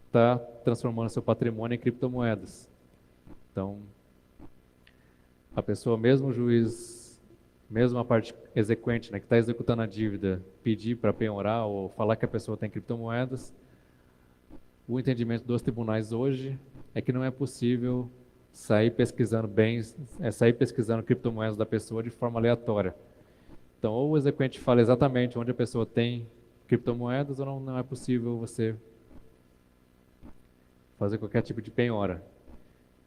está transformando seu patrimônio em criptomoedas. Então, a pessoa, mesmo o juiz, mesmo a parte exequente, né, que está executando a dívida, pedir para penhorar ou falar que a pessoa tem criptomoedas, o entendimento dos tribunais hoje é que não é possível sair pesquisando bens, sair pesquisando criptomoedas da pessoa de forma aleatória. Então, ou o exequente fala exatamente onde a pessoa tem criptomoedas, ou não é possível você fazer qualquer tipo de penhora.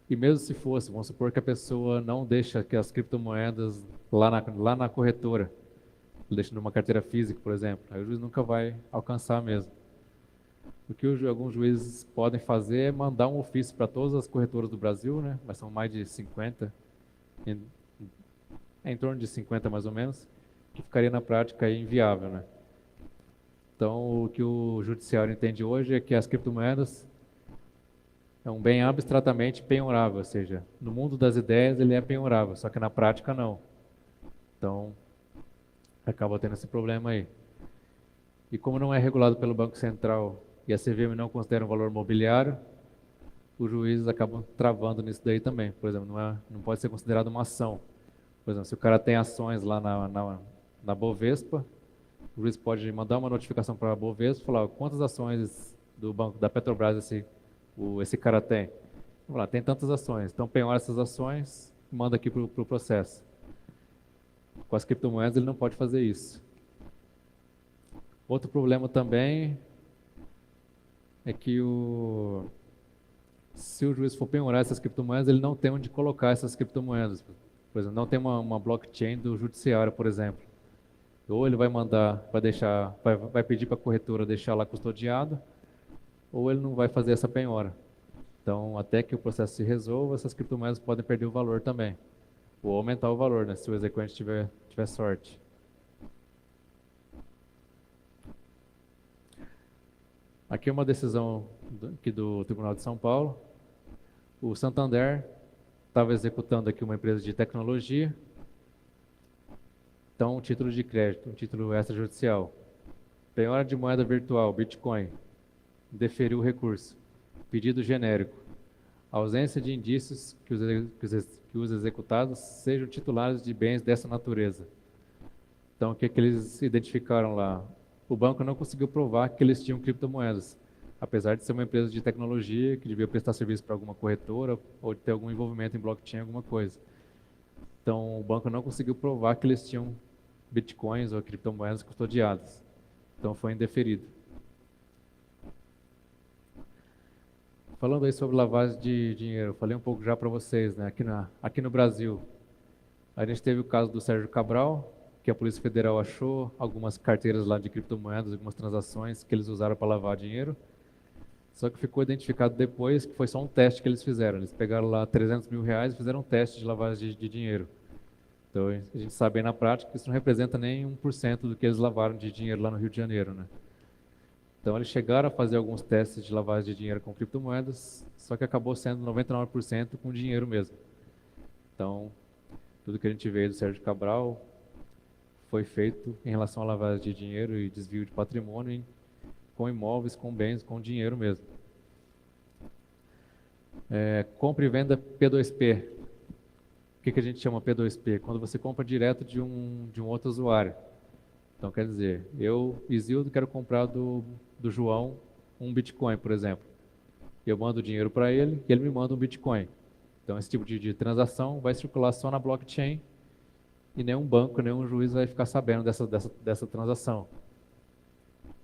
E mesmo se fosse, vamos supor que a pessoa não deixa que as criptomoedas lá na corretora, deixa numa carteira física, por exemplo, aí o juiz nunca vai alcançar mesmo. O que alguns juízes podem fazer é mandar um ofício para todas as corretoras do Brasil, né? Mas são mais de 50, em torno de 50 mais ou menos, que ficaria na prática inviável, né? Então, o que o judiciário entende hoje é que as criptomoedas é um bem abstratamente penhorável, ou seja, no mundo das ideias ele é penhorável, só que na prática não. Então, acaba tendo esse problema aí. E como não é regulado pelo Banco Central e a CVM não considera um valor mobiliário, os juízes acabam travando nisso daí também. Por exemplo, não pode ser considerado uma ação. Por exemplo, se o cara tem ações lá na Bovespa, o juiz pode mandar uma notificação para a Bovespa e falar quantas ações do banco da Petrobras esse cara tem. Vamos lá, tem tantas ações. Então penhora essas ações e manda aqui para o processo. Com as criptomoedas ele não pode fazer isso. Outro problema também é que se o juiz for penhorar essas criptomoedas, ele não tem onde colocar essas criptomoedas. Por exemplo, não tem uma blockchain do judiciário, por exemplo. Ou ele vai mandar, vai pedir para a corretora deixar lá custodiado, ou ele não vai fazer essa penhora. Então, até que o processo se resolva, essas criptomoedas podem perder o valor também. Ou aumentar o valor, né, se o exequente tiver sorte. Aqui é uma decisão aqui do Tribunal de São Paulo. O Santander estava executando aqui uma empresa de tecnologia. Então, um título de crédito, um título extrajudicial. Penhora de moeda virtual, Bitcoin. Deferiu o recurso. Pedido genérico. Ausência de indícios que os executados sejam titulares de bens dessa natureza. Então, o que eles identificaram lá? O banco não conseguiu provar que eles tinham criptomoedas, apesar de ser uma empresa de tecnologia que devia prestar serviço para alguma corretora ou de ter algum envolvimento em blockchain, alguma coisa. Então, o banco não conseguiu provar que eles tinham bitcoins ou criptomoedas custodiadas. Então, foi indeferido. Falando aí sobre lavagem de dinheiro, falei um pouco já para vocês, né? Aqui no Brasil, a gente teve o caso do Sérgio Cabral, que a Polícia Federal achou algumas carteiras lá de criptomoedas, algumas transações que eles usaram para lavar dinheiro. Só que ficou identificado depois que foi só um teste que eles fizeram. Eles pegaram lá 300 mil reais e fizeram um teste de lavagem de dinheiro. Então a gente sabe aí na prática que isso não representa nem 1% do que eles lavaram de dinheiro lá no Rio de Janeiro, né? Então eles chegaram a fazer alguns testes de lavagem de dinheiro com criptomoedas, só que acabou sendo 99% com dinheiro mesmo. Então, tudo que a gente vê do Sérgio Cabral foi feito em relação à lavagem de dinheiro e desvio de patrimônio com imóveis, com bens, com dinheiro mesmo. Compra e venda P2P. O que a gente chama P2P? Quando você compra direto de um outro usuário. Então, quer dizer, eu, Isildo, quero comprar do João um Bitcoin, por exemplo. Eu mando o dinheiro para ele e ele me manda um Bitcoin. Então, esse tipo de transação vai circular só na blockchain e nenhum banco, nenhum juiz vai ficar sabendo dessa transação.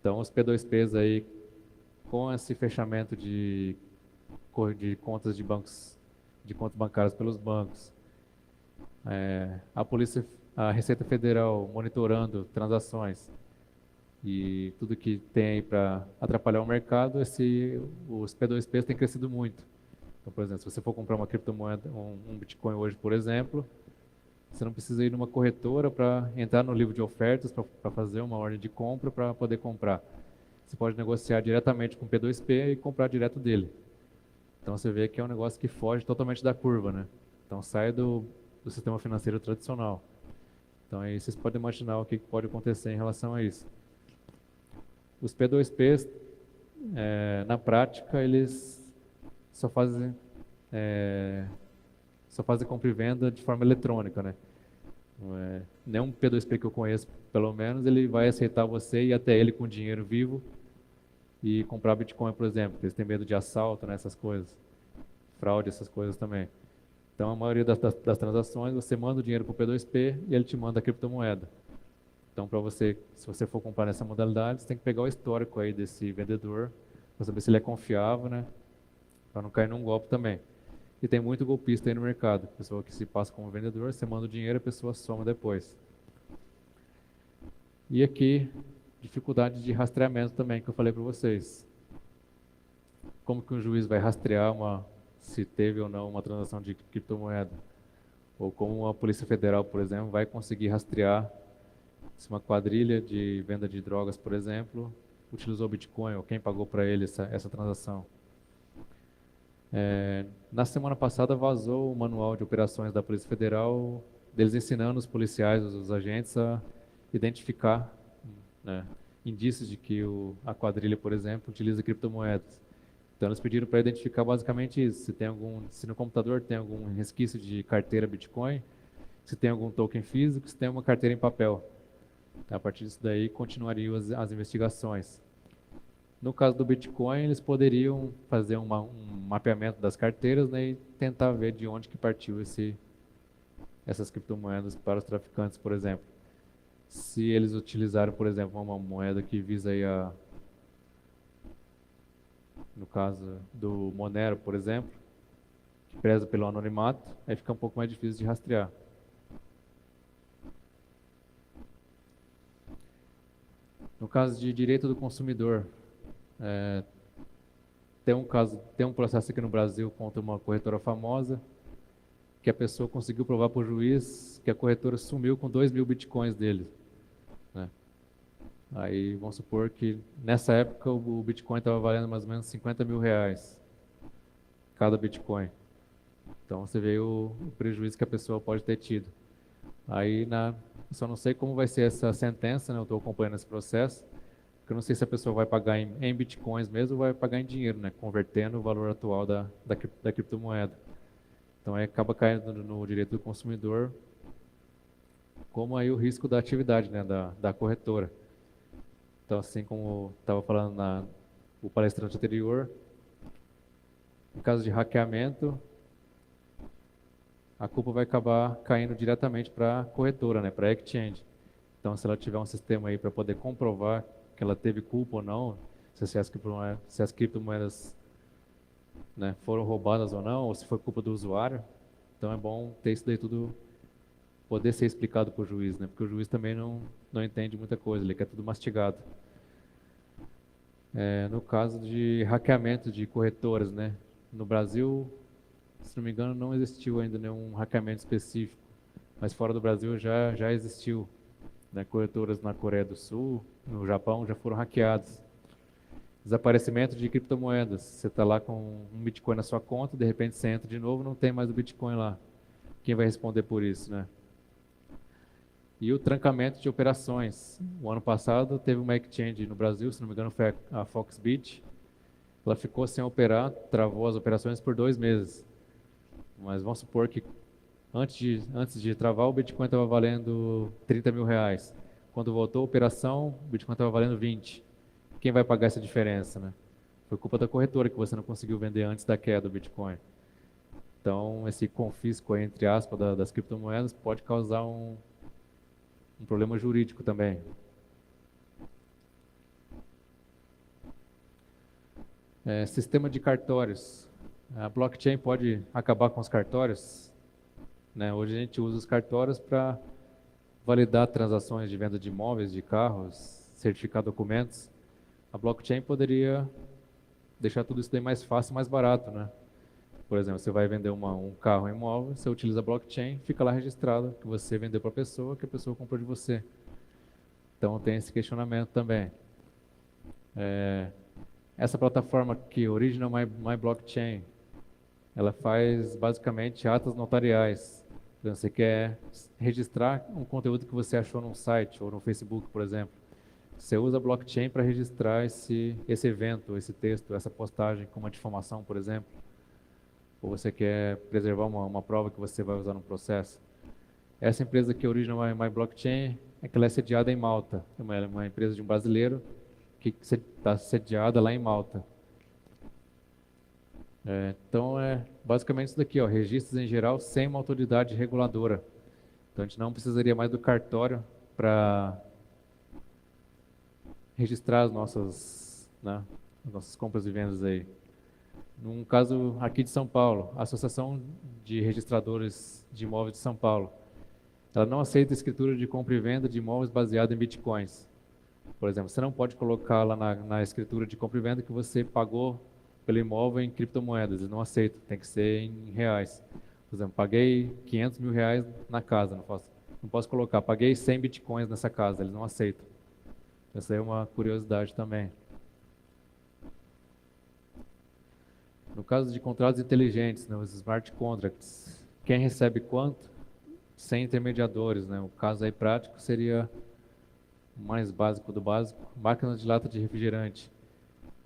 Então, os P2Ps aí, com esse fechamento de contas de bancos, de contas bancárias pelos bancos, a polícia, a Receita Federal monitorando transações e tudo que tem aí para atrapalhar o mercado, os P2Ps têm crescido muito. Então, por exemplo, se você for comprar uma criptomoeda, um Bitcoin hoje, por exemplo, você não precisa ir numa corretora para entrar no livro de ofertas para fazer uma ordem de compra para poder comprar. Você pode negociar diretamente com o P2P e comprar direto dele. Então você vê que é um negócio que foge totalmente da curva, né? Então sai do sistema financeiro tradicional. Então aí vocês podem imaginar o que pode acontecer em relação a isso. Os P2Ps, na prática, eles só fazem, é, só fazem compra e venda de forma eletrônica, né? Nenhum P2P que eu conheço, pelo menos, ele vai aceitar você ir até ele com dinheiro vivo e comprar Bitcoin, por exemplo. Eles têm medo de assalto, né, essas coisas, fraude, essas coisas também. Então, a maioria das transações, você manda o dinheiro para o P2P e ele te manda a criptomoeda. Então, para você, se você for comprar nessa modalidade, você tem que pegar o histórico aí desse vendedor, para saber se ele é confiável, né, para não cair num golpe também. E tem muito golpista aí no mercado. Pessoa que se passa como vendedor, você manda o dinheiro e a pessoa soma depois. E aqui, dificuldade de rastreamento também, que eu falei para vocês. Como que um juiz vai rastrear se teve ou não uma transação de criptomoeda? Ou como a Polícia Federal, por exemplo, vai conseguir rastrear se uma quadrilha de venda de drogas, por exemplo, utilizou Bitcoin ou quem pagou para ele essa transação? Na semana passada vazou o manual de operações da Polícia Federal, deles ensinando os policiais, os agentes a identificar, né, indícios de que a quadrilha, por exemplo, utiliza criptomoedas. Então eles pediram para identificar basicamente isso, se no computador tem algum resquício de carteira Bitcoin, se tem algum token físico, se tem uma carteira em papel. Então, a partir disso daí continuariam as investigações. No caso do Bitcoin, eles poderiam fazer um mapeamento das carteiras, né, e tentar ver de onde que partiu essas criptomoedas para os traficantes, por exemplo. Se eles utilizaram, por exemplo, uma moeda que visa aí no caso do Monero, por exemplo, que preza pelo anonimato, aí fica um pouco mais difícil de rastrear. No caso de direito do consumidor, tem um processo aqui no Brasil contra uma corretora famosa, que a pessoa conseguiu provar para o juiz que a corretora sumiu com 2.000 bitcoins dele, né? Aí vamos supor que nessa época o Bitcoin estava valendo mais ou menos 50 mil reais cada Bitcoin. Então você vê o prejuízo que a pessoa pode ter tido. Aí só não sei como vai ser essa sentença, né? Eu estou acompanhando esse processo, porque eu não sei se a pessoa vai pagar em bitcoins mesmo ou vai pagar em dinheiro, né? Convertendo o valor atual da criptomoeda. Então aí acaba caindo no direito do consumidor, como aí o risco da atividade, né? Da corretora. Então, assim como estava falando o palestrante anterior, em caso de hackeamento, a culpa vai acabar caindo diretamente para a corretora, né, para a exchange. Então, se ela tiver um sistema aí para poder comprovar que ela teve culpa ou não, se as criptomoedas, né, foram roubadas ou não, ou se foi culpa do usuário, então é bom ter isso daí tudo poder ser explicado para o juiz, né, porque o juiz também não entende muita coisa, ele quer tudo mastigado. No caso de hackeamento de corretoras, né, no Brasil, se não me engano, não existiu ainda nenhum hackeamento específico, mas fora do Brasil já existiu, né? Corretoras na Coreia do Sul, no Japão já foram hackeadas. Desaparecimento de criptomoedas. Você está lá com um Bitcoin na sua conta, de repente você entra de novo, não tem mais o Bitcoin lá. Quem vai responder por isso, né? E o trancamento de operações. O ano passado teve uma exchange no Brasil, se não me engano foi a Foxbit, ela ficou sem operar, travou as operações por 2 meses. Mas vamos supor que antes de travar, o Bitcoin estava valendo 30 mil reais. Quando voltou a operação, o Bitcoin estava valendo 20. Quem vai pagar essa diferença, né? Foi culpa da corretora que você não conseguiu vender antes da queda do Bitcoin. Então, esse confisco, aí, entre aspas, das criptomoedas pode causar um problema jurídico também. Sistema de cartórios. A blockchain pode acabar com os cartórios, né? Hoje a gente usa os cartórios para validar transações de venda de imóveis, de carros, certificar documentos. A blockchain poderia deixar tudo isso daí mais fácil e mais barato, né? Por exemplo, você vai vender um carro, um imóvel, você utiliza a blockchain, fica lá registrado que você vendeu para a pessoa, que a pessoa comprou de você. Então tem esse questionamento também. Essa plataforma aqui, Original My Blockchain, ela faz basicamente atas notariais. Então, você quer registrar um conteúdo que você achou num site ou no Facebook, por exemplo. Você usa a blockchain para registrar esse evento, esse texto, essa postagem com uma difamação, por exemplo. Ou você quer preservar uma prova que você vai usar no processo. Essa empresa aqui, Original My Blockchain, é que ela é sediada em Malta. É uma empresa de um brasileiro que está sediada lá em Malta. Então, é basicamente isso daqui, ó, registros em geral sem uma autoridade reguladora. Então, a gente não precisaria mais do cartório para registrar né, as nossas compras e vendas aí. Num caso aqui de São Paulo, a Associação de Registradores de Imóveis de São Paulo, ela não aceita escritura de compra e venda de imóveis baseado em bitcoins. Por exemplo, você não pode colocar lá na escritura de compra e venda que você pagou pelo imóvel em criptomoedas, eles não aceitam, tem que ser em reais. Por exemplo, paguei 500 mil reais na casa, não posso colocar, paguei 100 bitcoins nessa casa, eles não aceitam. Essa aí é uma curiosidade também. No caso de contratos inteligentes, né, os smart contracts, quem recebe quanto? Sem intermediadores, né? O caso aí prático seria o mais básico do básico, máquina de lata de refrigerante.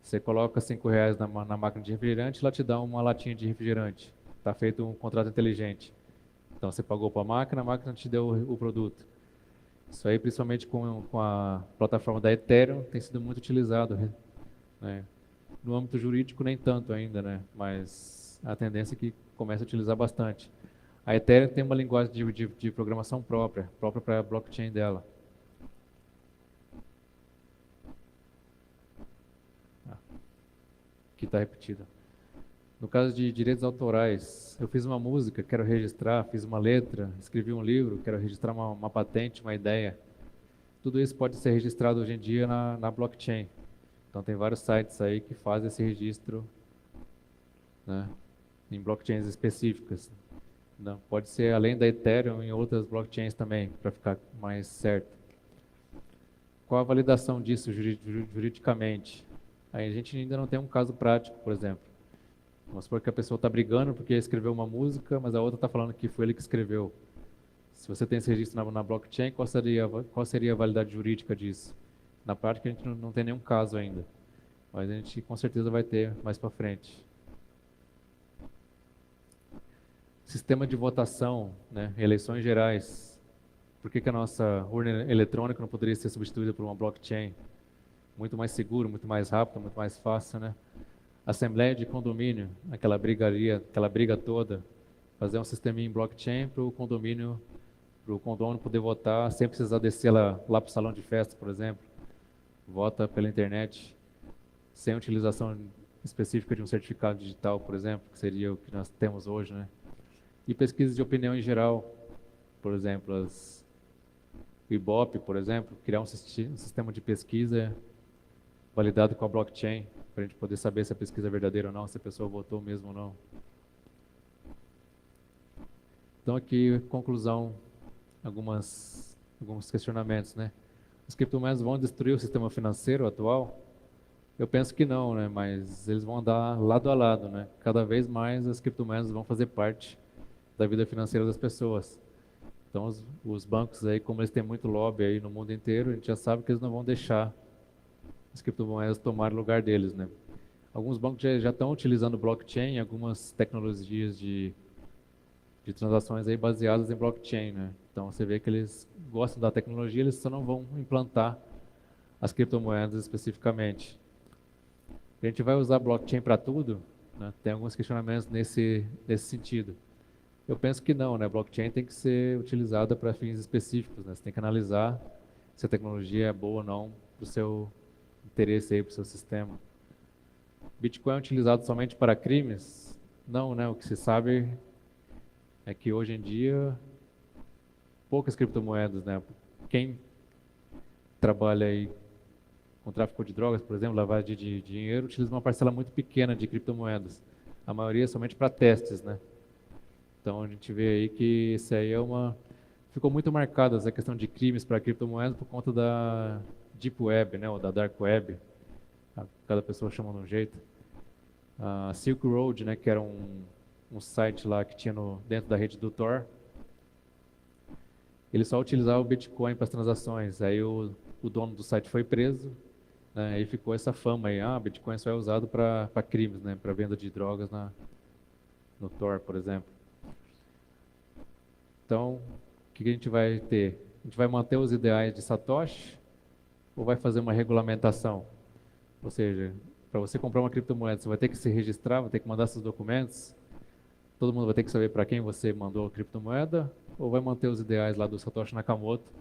Você coloca 5 reais na máquina de refrigerante, ela te dá uma latinha de refrigerante. Está feito um contrato inteligente. Então você pagou para a máquina te deu o produto. Isso aí, principalmente com a plataforma da Ethereum, tem sido muito utilizado, né? No âmbito jurídico, nem tanto ainda, né? Mas a tendência é que comece a utilizar bastante. A Ethereum tem uma linguagem de programação própria para a blockchain dela. Aqui está repetida. No caso de direitos autorais, eu fiz uma música, quero registrar, fiz uma letra, escrevi um livro, quero registrar uma patente, uma ideia. Tudo isso pode ser registrado hoje em dia na blockchain. Então tem vários sites aí que fazem esse registro, né, em blockchains específicas. Não, pode ser além da Ethereum em outras blockchains também, para ficar mais certo. Qual a validação disso juridicamente? Aí a gente ainda não tem um caso prático, por exemplo. Vamos supor que a pessoa está brigando porque escreveu uma música, mas a outra está falando que foi ele que escreveu. Se você tem esse registro na blockchain, qual seria a validade jurídica disso? Na prática, a gente não tem nenhum caso ainda, mas a gente com certeza vai ter mais para frente. Sistema de votação, né, eleições gerais. Por que a nossa urna eletrônica não poderia ser substituída por uma blockchain? Muito mais seguro, muito mais rápido, muito mais fácil, né? Assembleia de condomínio, aquela briga toda, fazer um sisteminha em blockchain para o condomínio poder votar sem precisar descer lá para o salão de festa, por exemplo. Vota pela internet, sem utilização específica de um certificado digital, por exemplo, que seria o que nós temos hoje, né? E pesquisas de opinião em geral, por exemplo, o Ibope, por exemplo, criar um sistema de pesquisa validado com a blockchain, para a gente poder saber se a pesquisa é verdadeira ou não, se a pessoa votou mesmo ou não. Então aqui, conclusão, alguns questionamentos, né? As criptomoedas vão destruir o sistema financeiro atual? Eu penso que não, né? Mas eles vão andar lado a lado, né? Cada vez mais as criptomoedas vão fazer parte da vida financeira das pessoas. Então os bancos aí, como eles têm muito lobby aí no mundo inteiro, a gente já sabe que eles não vão deixar as criptomoedas tomarem o lugar deles, né? Alguns bancos já estão utilizando blockchain, algumas tecnologias de transações aí baseadas em blockchain, né? Então você vê que eles gostam da tecnologia, eles só não vão implantar as criptomoedas especificamente. A gente vai usar blockchain para tudo, né? Tem alguns questionamentos nesse sentido. Eu penso que não, né? Blockchain tem que ser utilizada para fins específicos, né? Você tem que analisar se a tecnologia é boa ou não para o seu interesse aí, para o seu sistema. Bitcoin é utilizado somente para crimes? Não, né? O que se sabe é que hoje em dia poucas criptomoedas, né? Quem trabalha aí com tráfico de drogas, por exemplo, lavagem de dinheiro, utiliza uma parcela muito pequena de criptomoedas. A maioria é somente para testes, né? Então a gente vê aí que isso aí é uma... Ficou muito marcada essa questão de crimes para criptomoedas por conta da Deep Web, né? Ou da Dark Web. Cada pessoa chama de um jeito. A Silk Road, né? Que era um site lá que tinha dentro da rede do Tor. Ele só utilizava o Bitcoin para as transações. Aí o dono do site foi preso, né? Aí ficou essa fama aí, Bitcoin só é usado para crimes, né? Para venda de drogas no Tor, por exemplo. Então, o que a gente vai ter? A gente vai manter os ideais de Satoshi ou vai fazer uma regulamentação? Ou seja, para você comprar uma criptomoeda, você vai ter que se registrar, vai ter que mandar seus documentos, todo mundo vai ter que saber para quem você mandou a criptomoeda, ou vai manter os ideais lá do Satoshi Nakamoto,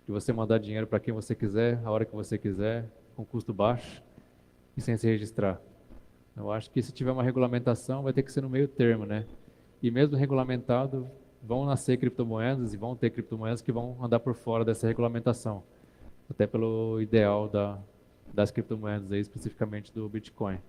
de você mandar dinheiro para quem você quiser, a hora que você quiser, com custo baixo e sem se registrar? Eu acho que se tiver uma regulamentação, vai ter que ser no meio termo, né? E mesmo regulamentado, vão nascer criptomoedas e vão ter criptomoedas que vão andar por fora dessa regulamentação, até pelo ideal das criptomoedas aí, especificamente do Bitcoin.